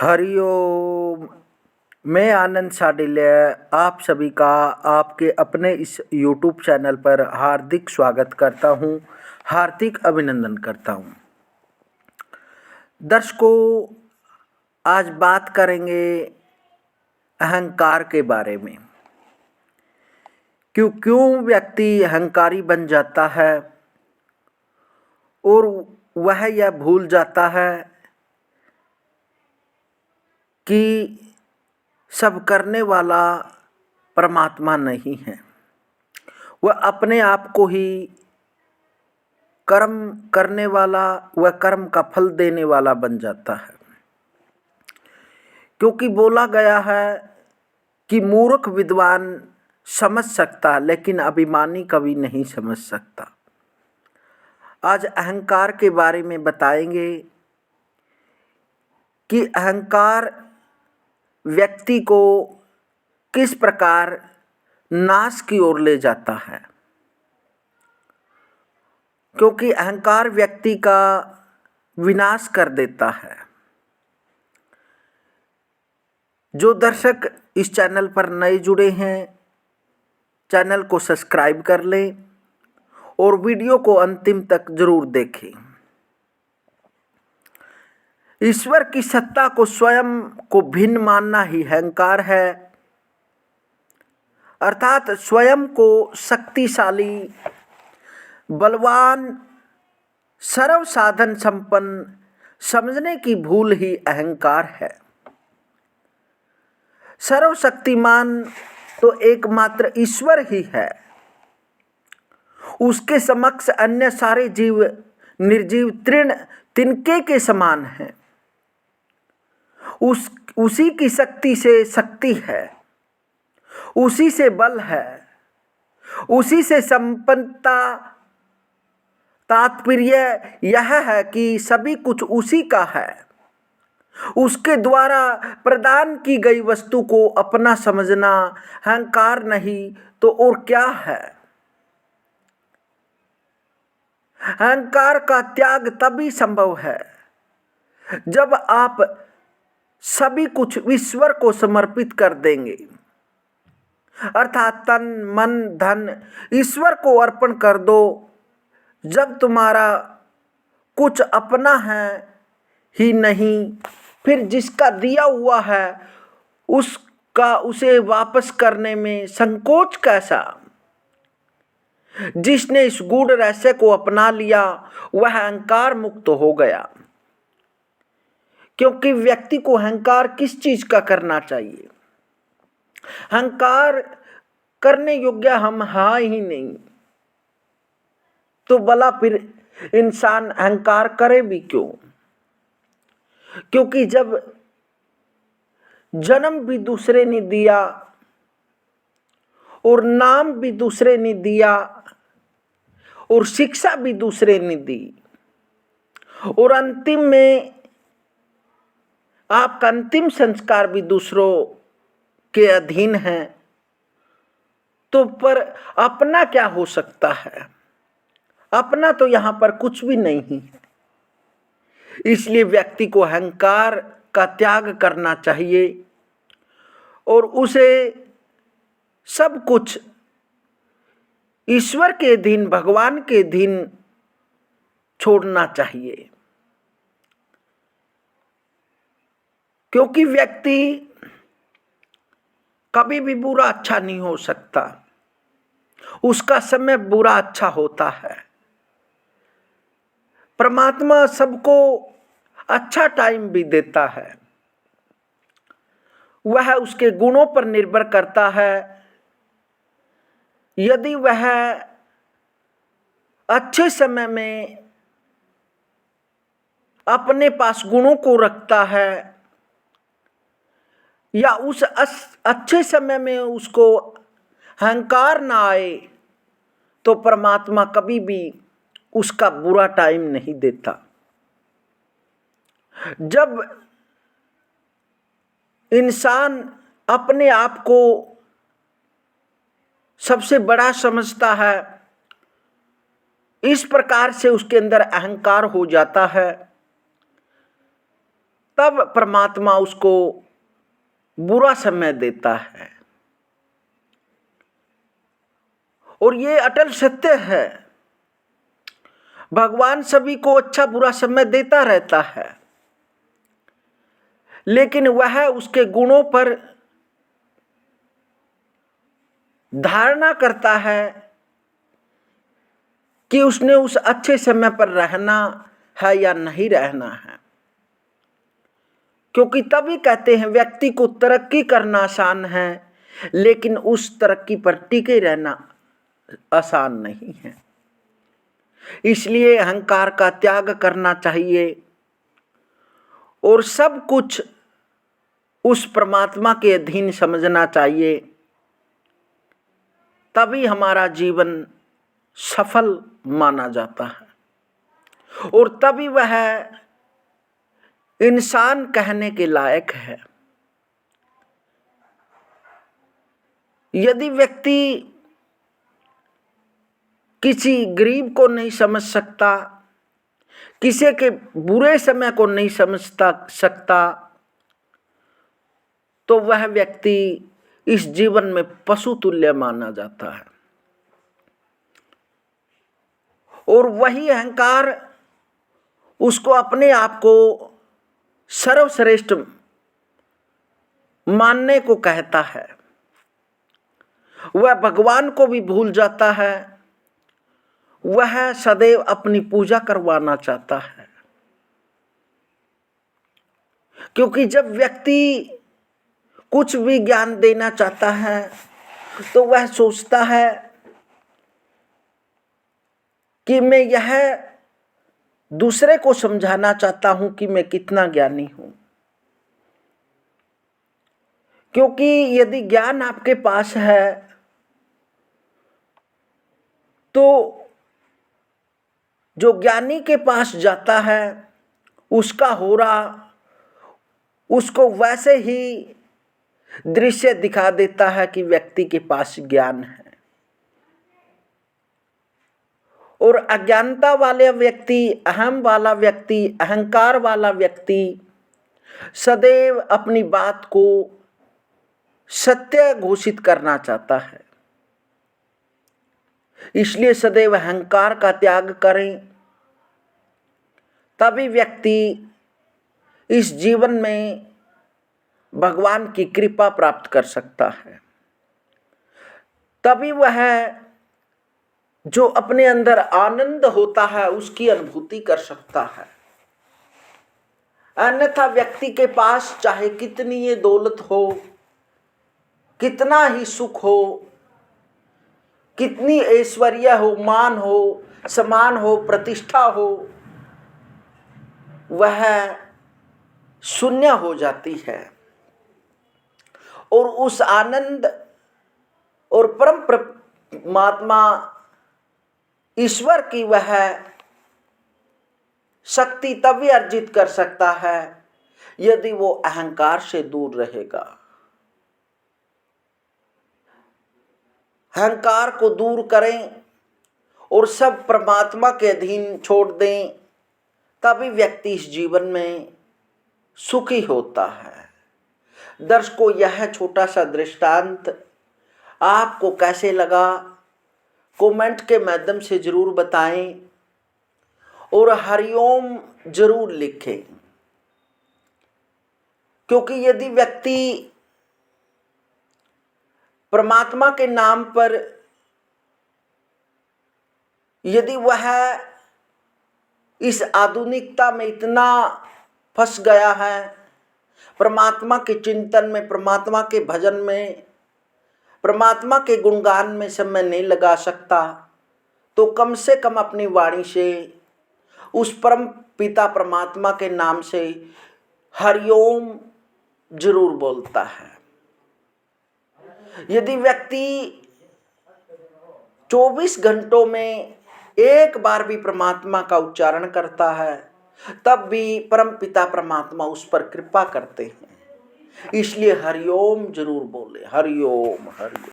हरिओम। मैं आनंद साडिल्य आप सभी का आपके अपने इस यूट्यूब चैनल पर हार्दिक स्वागत करता हूं, हार्दिक अभिनंदन करता हूं। दर्शकों, आज बात करेंगे अहंकार के बारे में। क्यों व्यक्ति अहंकारी बन जाता है और वह यह भूल जाता है कि सब करने वाला परमात्मा नहीं है। वह अपने आप को ही कर्म करने वाला व कर्म का फल देने वाला बन जाता है। क्योंकि बोला गया है कि मूर्ख विद्वान समझ सकता लेकिन अभिमानी कभी नहीं समझ सकता। आज अहंकार के बारे में बताएंगे कि अहंकार व्यक्ति को किस प्रकार नाश की ओर ले जाता है। क्योंकि अहंकार व्यक्ति का विनाश कर देता है। जो दर्शक इस चैनल पर नए जुड़े हैं, चैनल को सब्सक्राइब कर लें और वीडियो को अंतिम तक जरूर देखें। ईश्वर की सत्ता को स्वयं को भिन्न मानना ही अहंकार है, अर्थात स्वयं को शक्तिशाली, बलवान, सर्व साधन संपन्न समझने की भूल ही अहंकार है। सर्वशक्तिमान तो एकमात्र ईश्वर ही है। उसके समक्ष अन्य सारे जीव निर्जीव तृण तिनके के समान हैं। उसी की शक्ति से शक्ति है, उसी से बल है, उसी से संपन्नता। तात्पर्य यह है कि सभी कुछ उसी का है। उसके द्वारा प्रदान की गई वस्तु को अपना समझना अहंकार नहीं तो और क्या है। अहंकार का त्याग तभी संभव है जब आप सभी कुछ ईश्वर को समर्पित कर देंगे, अर्थात तन मन धन ईश्वर को अर्पण कर दो। जब तुम्हारा कुछ अपना है ही नहीं, फिर जिसका दिया हुआ है उसे वापस करने में संकोच कैसा। जिसने इस गूढ़ रहस्य को अपना लिया वह अहंकार मुक्त हो गया। क्योंकि व्यक्ति को अहंकार किस चीज का करना चाहिए? अहंकार करने योग्य हम हाँ ही नहीं, तो भला फिर इंसान अहंकार करे भी क्यों? क्योंकि जब जन्म भी दूसरे ने दिया और नाम भी दूसरे ने दिया और शिक्षा भी दूसरे ने दी और अंतिम में आपका अंतिम संस्कार भी दूसरों के अधीन है, तो पर अपना क्या हो सकता है? अपना तो यहाँ पर कुछ भी नहीं है। इसलिए व्यक्ति को अहंकार का त्याग करना चाहिए और उसे सब कुछ ईश्वर के अधीन, भगवान के अधीन छोड़ना चाहिए। क्योंकि व्यक्ति कभी भी बुरा अच्छा नहीं हो सकता। उसका समय बुरा अच्छा होता है। परमात्मा सबको अच्छा टाइम भी देता है। वह उसके गुणों पर निर्भर करता है। यदि वह अच्छे समय में अपने पास गुणों को रखता है या उस अच्छे समय में उसको अहंकार ना आए, तो परमात्मा कभी भी उसका बुरा टाइम नहीं देता। जब इंसान अपने आप को सबसे बड़ा समझता है, इस प्रकार से उसके अंदर अहंकार हो जाता है, तब परमात्मा उसको बुरा समय देता है। और ये अटल सत्य है, भगवान सभी को अच्छा बुरा समय देता रहता है, लेकिन वह उसके गुणों पर धारणा करता है कि उसने उस अच्छे समय पर रहना है या नहीं रहना है। क्योंकि तभी कहते हैं व्यक्ति को तरक्की करना आसान है, लेकिन उस तरक्की पर टिके रहना आसान नहीं है। इसलिए अहंकार का त्याग करना चाहिए और सब कुछ उस परमात्मा के अधीन समझना चाहिए, तभी हमारा जीवन सफल माना जाता है और तभी वह इंसान कहने के लायक है। यदि व्यक्ति किसी गरीब को नहीं समझ सकता, किसी के बुरे समय को नहीं सकता, तो वह व्यक्ति इस जीवन में पशु तुल्य माना जाता है। और वही अहंकार उसको अपने आप को सर्वश्रेष्ठ मानने को कहता है। वह भगवान को भी भूल जाता है, वह सदैव अपनी पूजा करवाना चाहता है। क्योंकि जब व्यक्ति कुछ भी ज्ञान देना चाहता है तो वह सोचता है कि मैं यह दूसरे को समझाना चाहता हूं कि मैं कितना ज्ञानी हूं। क्योंकि यदि ज्ञान आपके पास है तो जो ज्ञानी के पास जाता है उसका हो रहा उसको वैसे ही दृश्य दिखा देता है कि व्यक्ति के पास ज्ञान है। और अज्ञानता वाले व्यक्ति, अहम वाला व्यक्ति, अहंकार वाला व्यक्ति सदैव अपनी बात को सत्य घोषित करना चाहता है। इसलिए सदैव अहंकार का त्याग करें, तभी व्यक्ति इस जीवन में भगवान की कृपा प्राप्त कर सकता है। तभी वह जो अपने अंदर आनंद होता है उसकी अनुभूति कर सकता है। अन्यथा व्यक्ति के पास चाहे कितनी ये दौलत हो, कितना ही सुख हो, कितनी ऐश्वर्य हो, मान हो, सम्मान हो, प्रतिष्ठा हो, वह शून्य हो जाती है। और उस आनंद और परम परमात्मा ईश्वर की वह शक्ति तभी अर्जित कर सकता है यदि वो अहंकार से दूर रहेगा। अहंकार को दूर करें और सब परमात्मा के अधीन छोड़ दें, तभी व्यक्ति इस जीवन में सुखी होता है। दर्शकों, यह छोटा सा दृष्टांत आपको कैसे लगा कमेंट के माध्यम से जरूर बताएं और हरिओम जरूर लिखें। क्योंकि यदि व्यक्ति परमात्मा के नाम पर यदि वह इस आधुनिकता में इतना फंस गया है, परमात्मा के चिंतन में, परमात्मा के भजन में, परमात्मा के गुणगान में समय नहीं लगा सकता, तो कम से कम अपनी वाणी से उस परम पिता परमात्मा के नाम से हरिओम जरूर बोलता है। यदि व्यक्ति 24 घंटों में एक बार भी परमात्मा का उच्चारण करता है, तब भी परम पिता परमात्मा उस पर कृपा करते हैं। इसलिए हरिओम जरूर बोले, हरिओम हरिओम।